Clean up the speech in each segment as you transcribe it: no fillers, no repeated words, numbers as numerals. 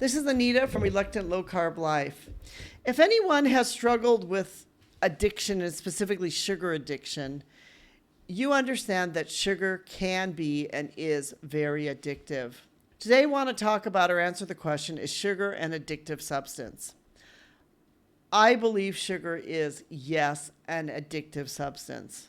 This is Anita from Reluctant Low Carb Life. If anyone has struggled with addiction, and specifically sugar addiction, you understand that sugar can be and is very addictive. Today I want to talk about or answer the question, is sugar an addictive substance? I believe sugar is, yes, an addictive substance.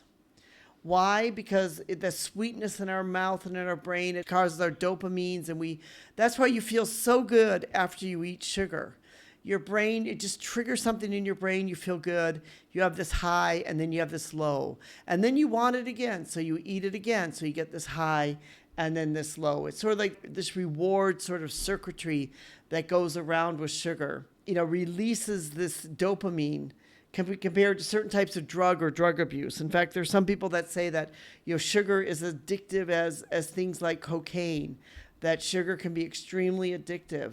Why? Because the sweetness in our mouth and in our brain, it causes our dopamines, and that's why you feel so good after you eat sugar. Your brain, it just triggers something in your brain, you feel good, you have this high, and then you have this low. And then you want it again, so you eat it again, so you get this high and then this low. It's sort of like this reward sort of circuitry that goes around with sugar. Releases this dopamine can be compared to certain types of drug or drug abuse. In fact, there's some people that say that sugar is addictive as things like cocaine, that sugar can be extremely addictive.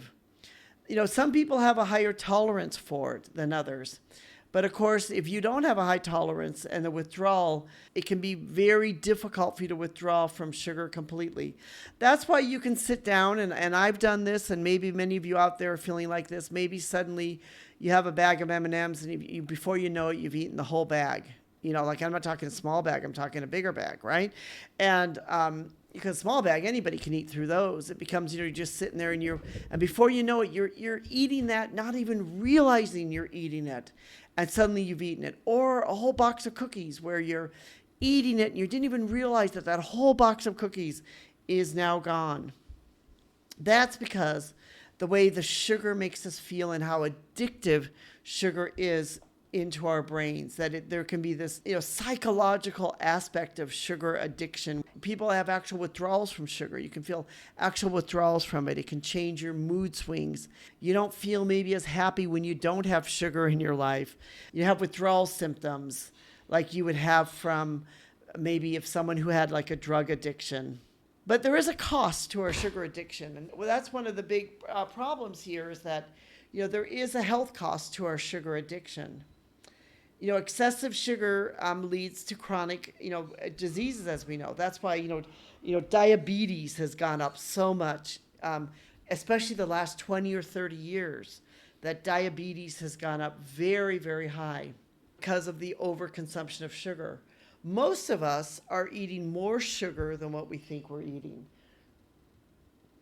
Some people have a higher tolerance for it than others. But of course, if you don't have a high tolerance and the withdrawal, it can be very difficult for you to withdraw from sugar completely. That's why you can sit down, and I've done this, and maybe many of you out there are feeling like this. Maybe suddenly you have a bag of M&Ms, and before you know it, you've eaten the whole bag. Like I'm not talking a small bag, I'm talking a bigger bag, right? And because small bag, anybody can eat through those. It becomes, you're just sitting there, and before you know it, you're eating that, not even realizing you're eating it. And suddenly you've eaten it. Or a whole box of cookies where you're eating it and you didn't even realize that whole box of cookies is now gone. That's because the way the sugar makes us feel and how addictive sugar is into our brains, that there can be this psychological aspect of sugar addiction. People have actual withdrawals from sugar. You can feel actual withdrawals from it. It can change your mood swings. You don't feel maybe as happy when you don't have sugar in your life. You have withdrawal symptoms like you would have from maybe if someone who had like a drug addiction. But there is a cost to our sugar addiction. And that's one of the big problems here is that there is a health cost to our sugar addiction. Excessive sugar leads to chronic, diseases, as we know. That's why, diabetes has gone up so much, especially the last 20 or 30 years, that diabetes has gone up very, very high because of the overconsumption of sugar. Most of us are eating more sugar than what we think we're eating.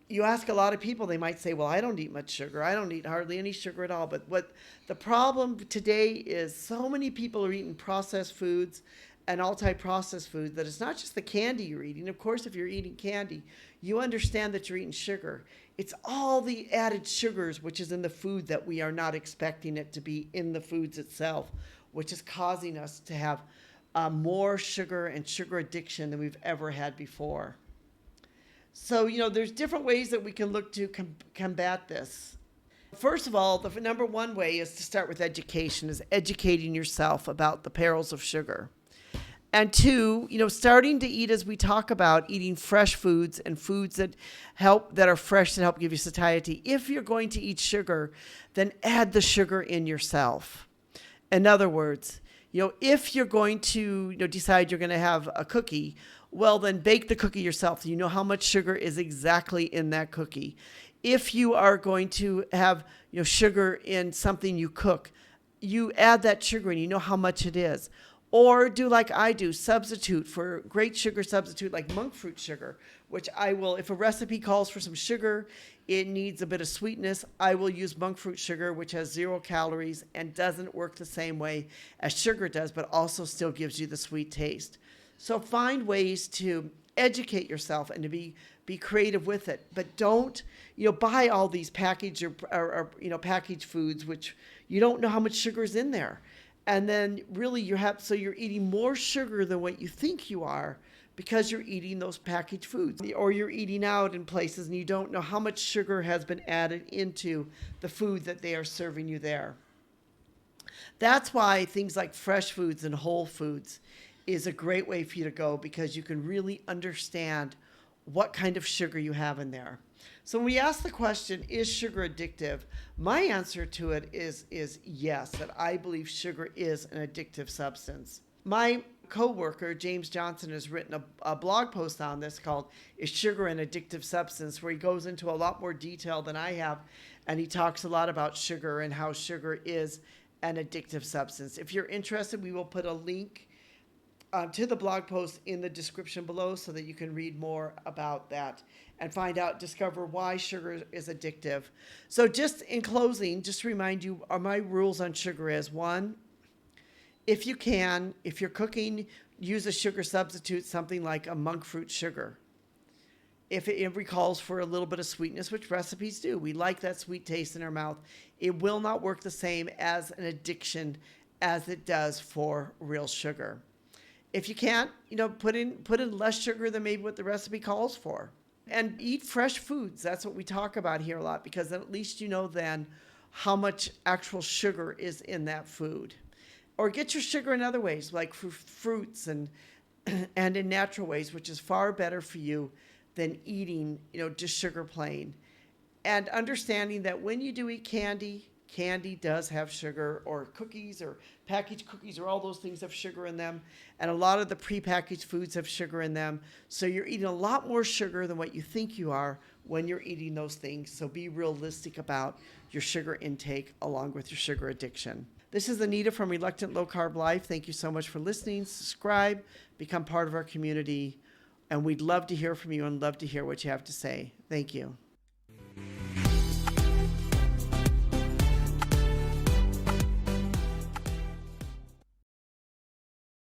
You ask a lot of people, they might say, well, I don't eat much sugar. I don't eat hardly any sugar at all. But what the problem today is so many people are eating processed foods and multi-processed foods that it's not just the candy you're eating. Of course, if you're eating candy, you understand that you're eating sugar. It's all the added sugars, which is in the food that we are not expecting it to be in the foods itself, which is causing us to have more sugar and sugar addiction than we've ever had before. So, there's different ways that we can look to combat this. First of all, the number one way is to start with education, is educating yourself about the perils of sugar. And two, starting to eat, as we talk about, eating fresh foods and foods that are fresh, that help give you satiety. If you're going to eat sugar, then add the sugar in yourself. In other words, if you're going to decide you're going to have a cookie, well, then bake the cookie yourself. You know how much sugar is exactly in that cookie. If you are going to have sugar in something you cook, you add that sugar and you know how much it is. Or do like I do, substitute for great sugar substitute like monk fruit sugar, which I will, if a recipe calls for some sugar, it needs a bit of sweetness, I will use monk fruit sugar, which has 0 calories and doesn't work the same way as sugar does, but also still gives you the sweet taste. So find ways to educate yourself and to be creative with it, but don't buy all these packaged or packaged foods which you don't know how much sugar is in there, and then really you're eating more sugar than what you think you are because you're eating those packaged foods, or you're eating out in places and you don't know how much sugar has been added into the food that they are serving you there. That's why things like fresh foods and whole foods is a great way for you to go, because you can really understand what kind of sugar you have in there. So when we ask the question, is sugar addictive? My answer to it is yes, that I believe sugar is an addictive substance. My co-worker, James Johnson, has written a blog post on this called Is Sugar an Addictive Substance?, where he goes into a lot more detail than I have And he talks a lot about sugar and how sugar is an addictive substance. If you're interested, we will put a link to the blog post in the description below so that you can read more about that and discover why sugar is addictive. So just in closing, just to remind you, my rules on sugar is: one, if you're cooking, use a sugar substitute, something like a monk fruit sugar. If it recalls for a little bit of sweetness, which recipes do, we like that sweet taste in our mouth, it will not work the same as an addiction as it does for real sugar. If you can't, put in less sugar than maybe what the recipe calls for. And eat fresh foods. That's what we talk about here a lot, because then at least you know then how much actual sugar is in that food. Or get your sugar in other ways, like fruits and in natural ways, which is far better for you than eating, just sugar plain. And understanding that when you do eat candy does have sugar, or cookies or packaged cookies, or all those things have sugar in them. And a lot of the prepackaged foods have sugar in them. So you're eating a lot more sugar than what you think you are when you're eating those things. So be realistic about your sugar intake along with your sugar addiction. This is Anita from Reluctant Low Carb Life. Thank you so much for listening. Subscribe, become part of our community. And we'd love to hear from you and love to hear what you have to say. Thank you.